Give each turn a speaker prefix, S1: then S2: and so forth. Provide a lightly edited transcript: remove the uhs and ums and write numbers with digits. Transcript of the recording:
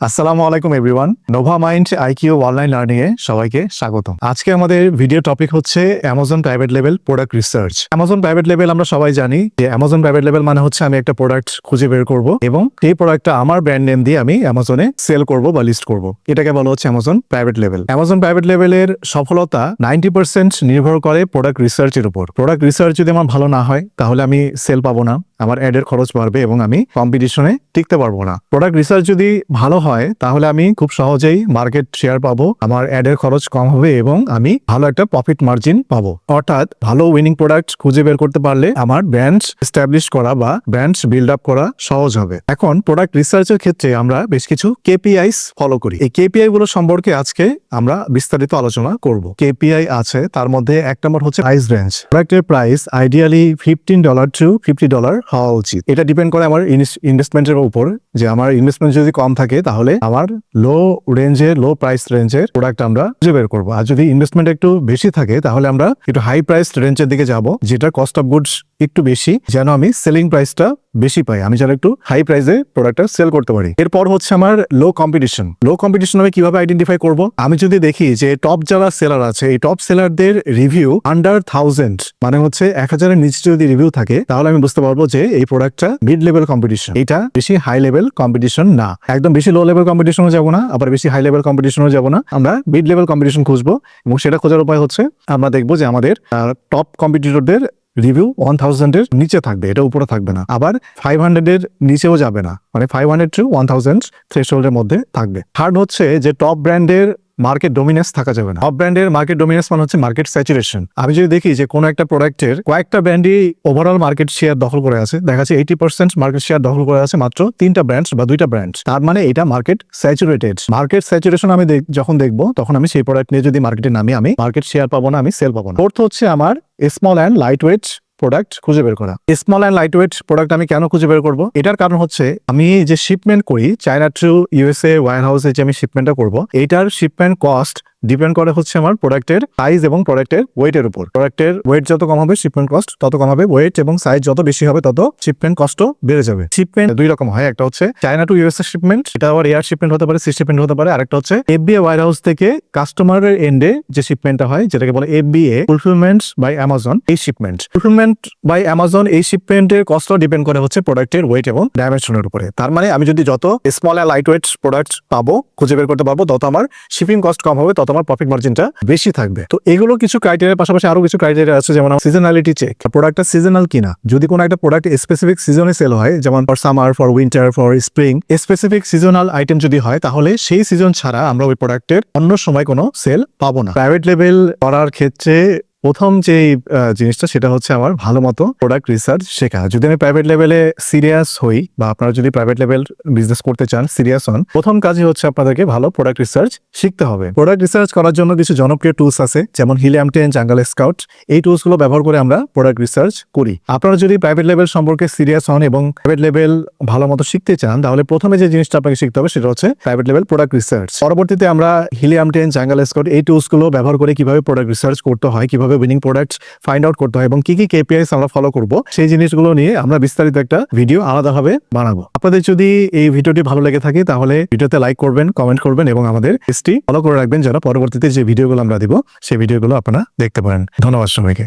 S1: আসসালামু আলাইকুম everyone. Nova mind IQ online learning এ সবাইকে স্বাগতম। আজকে আমাদের ভিডিও টপিক হচ্ছে Amazon private level product research. Amazon private level আমরা সবাই জানি যে অ্যামাজন প্রাইভেট লেভেল মানে হচ্ছে আমি একটা প্রোডাক্ট খুঁজে বের করব এবং সেই প্রোডাক্টটা আমার ব্র্যান্ড নেম দিয়ে আমি অ্যামাজনে সেল করব বা লিস্ট করব। এটাকে বলা হচ্ছে Amazon private level. Amazon private লেভেলের সফলতা 90% নির্ভর করে প্রোডাক্ট রিসার্চের উপর। প্রোডাক্ট রিসার্চ যদি আমার ভালো না হয় তাহলে আমি সেল পাবো না, আমার অ্যাডের খরচ বাড়বে এবং আমি কম্পিটিশনে টিকতে পারবো না। প্রোডাক্ট রিসার্চ যদি ভালো হয় তাহলে আমি খুব সহজেই মার্কেট শেয়ার পাবো, আমার অ্যাডের খরচ কম হবে এবং আমি ভালো একটা প্রফিট মার্জিন পাবো। অর্থাৎ ভালো উইনিং প্রোডাক্ট খুঁজে বের করতে পারলে আমার ব্র্যান্ড এস্টাবলিশ করা বা ব্র্যান্ড বিল্ড আপ করা সহজ হবে। এখন প্রোডাক্ট রিসার্চের ক্ষেত্রে আমরা বেশ কিছু কেপিআইস ফলো করি। এই কেপিআই গুলো সম্পর্কে আজকে আমরা বিস্তারিত আলোচনা করব। কেপিআই আছে, তার মধ্যে এক নম্বর হচ্ছে প্রাইস রেঞ্জ। প্রোডাক্টের প্রাইস আইডিয়ালি $15 to $50 হওয়া উচিত। এটা ডিপেন্ড করে আমার ইনভেস্টমেন্টের উপর, যে আমার ইনভেস্টমেন্ট যদি কম থাকে তাহলে আমার লো প্রাইস রেঞ্জের প্রোডাক্ট আমরা খুঁজে বের করবো। আর যদি ইনভেস্টমেন্ট একটু বেশি থাকে তাহলে আমরা একটু হাই প্রাইস রেঞ্জের দিকে যাব, যেটা কস্ট অফ গুডস একটু বেশি, যেন আমি সেলিং প্রাইসটা বেশি পাই, আমি যেন একটু হাই প্রাইসে প্রোডাক্টটা সেল করতে পারি। এরপর হচ্ছে আমার লো কম্পিটিশন। লো কম্পিটিশন আমি কিভাবে আইডেন্টিফাই করব? আমি যদি দেখি যে টপ যারা সেলার আছে, এই টপ সেলারদের রিভিউ আন্ডার 1000, মানে হচ্ছে 1000-এর নিচে যদি রিভিউ থাকে তাহলে আমি বুঝতে পারবো যে এই প্রোডাক্টটা মিড লেভেল কম্পিটিশন, এটা বেশি হাই লেভেল কম্পিটিশন না। একদম বেশি লো লেভেল কম্পিটিশনও যাবো না, আবার বেশি হাই লেভেল কম্পিটিশনও যাবো না, আমরা মিড লেভেল কম্পিটিশন খুঁজবো। এবং সেটা খোঁজার উপায় হচ্ছে আমরা দেখবো যে আমাদের টপ কম্পিটিটরদের রিভিউ 1000-এর নিচে থাকবে, এটা উপরে থাকবে না। আবার 500-এর নিচেও যাবে না, মানে 500 to 1000 থ্রেশহোল্ডের মধ্যে থাকবে। থার্ড হচ্ছে যে টপ ব্র্যান্ডের মার্কেট ডোমিনেন্স থাকা যাবে না। টপ ব্র্যান্ডের মার্কেট ডোমিনেন্স মানে হচ্ছে মার্কেট স্যাচুরেশন। আমি যদি দেখি যে কোনো একটা প্রোডাক্টের কয়েকটা ব্র্যান্ডই ওভারঅল মার্কেট শেয়ার দখল করে আছে, দেখা যাচ্ছে 80% মার্কেট শেয়ার দখল করে আছে মাত্র 3টা ব্র্যান্ড বা 2টা ব্র্যান্ড, তার মানে এটা মার্কেট স্যাচুরেটেড। মার্কেট স্যাচুরেশন আমি যখন দেখবো তখন আমি সেই প্রোডাক্ট নিয়ে যদি মার্কেটে নামি, আমি মার্কেট শেয়ার পাবো না, আমি সেল পাবো না। ফোর্থ হচ্ছে আমার small and light weight product খুঁজে বের করা। Small and light weight product আমি কেন খুঁজে বের করবো? এটার কারণ হচ্ছে আমি যে শিপমেন্ট করি চায়না টু ইউএসএ ওয়্যার হাউসে, যে আমি শিপমেন্টটা করবো, এইটার শিপমেন্ট কস্ট ডিপেন্ড করে হচ্ছে আমার প্রোডাক্টের সাইজ এবং প্রোডাক্টের ওয়েটের উপর। প্রোডাক্টের ওয়েট যত কম হবে শিপমেন্ট কস্ট তত কম হবে, ওয়েট এবং সাইজ যত বেশি হবে তত শিপমেন্ট কস্টও বেড়ে যাবে। শিপমেন্ট দুই রকম হয়, একটা হচ্ছে চায়না টু ইউএসএ শিপমেন্ট, এটা আবার এয়ার শিপমেন্ট হতে পারে, সি শিপমেন্ট হতে পারে। আরেকটা হচ্ছে এফবিএ ওয়্যার হাউস থেকে কাস্টমারের এন্ডে যে শিপমেন্টটা হয়, যেটাকে বলে এফবিএ ফুলফিলমেন্ট বাই অ্যামাজন। এই শিপমেন্ট ফুলফিলমেন্ট বাই অ্যামাজন, এই শিপমেন্টের কস্টও ডিপেন্ড করে হচ্ছে প্রোডাক্টের ওয়েট এবং ডাইমেনশনের উপরে। তার মানে আমি যদি যত small and light weight product পাবো, খুঁজে বের করতে পারবো, তত আমার শিপিং কস্ট কম হবে, তত আমার প্রফিট মার্জিনটা বেশি থাকবে। তো এগুলো কিছু ক্রাইটেরিয়ার পাশাপাশি আরো কিছু ক্রাইটেরিয়া আছে, যেমন সিজনালিটি চেক, প্রোডাক্টটা সিজনাল কিনা। যদি কোনো একটা প্রোডাক্ট স্পেসিফিক সিজনে সেল হয়, যেমন for summer, for winter, for spring, specific seasonal item যদি হয়, তাহলে সেই সিজন ছাড়া আমরা ওই প্রোডাক্টের অন্য সময় কোনো সেল পাবো না। প্রাইভেট লেভেল করার ক্ষেত্রে প্রথম যে জিনিসটা সেটা হচ্ছে আমার ভালো মতো প্রোডাক্ট রিসার্চ শেখা। যদি আমি প্রাইভেট লেভেলে সিরিয়াস হই বা আপনারা যদি প্রাইভেট লেভেল বিজনেস করতে চান, সিরিয়াস হন, প্রথম কাজই হচ্ছে আপনাদেরকে ভালো প্রোডাক্ট রিসার্চ শিখতে হবে। প্রোডাক্ট রিসার্চ করার জন্য কিছু জনপ্রিয় টুলস আছে, যেমন Helium 10, জাঙ্গল স্কাউট। এই টুলস গুলো ব্যবহার করে আমরা প্রোডাক্ট রিসার্চ করি। আপনারা যদি প্রাইভেট লেভেল সম্পর্কে সিরিয়াস হন এবং প্রাইভেট লেভেল ভালো মতো শিখতে চান, তাহলে প্রথমে যে জিনিসটা আপনাকে শিখতে হবে সেটা হচ্ছে প্রাইভেট লেভেল প্রোডাক্ট রিসার্চ। পরবর্তীতে আমরা Helium 10, জাঙ্গল স্কাউট এই টুলস গুলো ব্যবহার করে কিভাবে প্রোডাক্ট রিসার্চ করতে হয়, কিভাবে উইনিং প্রোডাক্ট ফাইন্ড আউট করতে হয় এবং কি কি কেপিআইস আমরা ফলো করব, সেই জিনিসগুলো নিয়ে আমরা বিস্তারিত একটা ভিডিও আলাদাভাবে বানাবো। আপনাদের যদি এই ভিডিওটি ভালো লেগে থাকে তাহলে ভিডিওতে লাইক করবেন, কমেন্ট করবেন এবং আমাদের পেজটি ফলো করে রাখবেন, যেন পরবর্তীতে যে ভিডিওগুলো আমরা দিব সেই ভিডিওগুলো আপনারা দেখতে পারেন। ধন্যবাদ সবাইকে।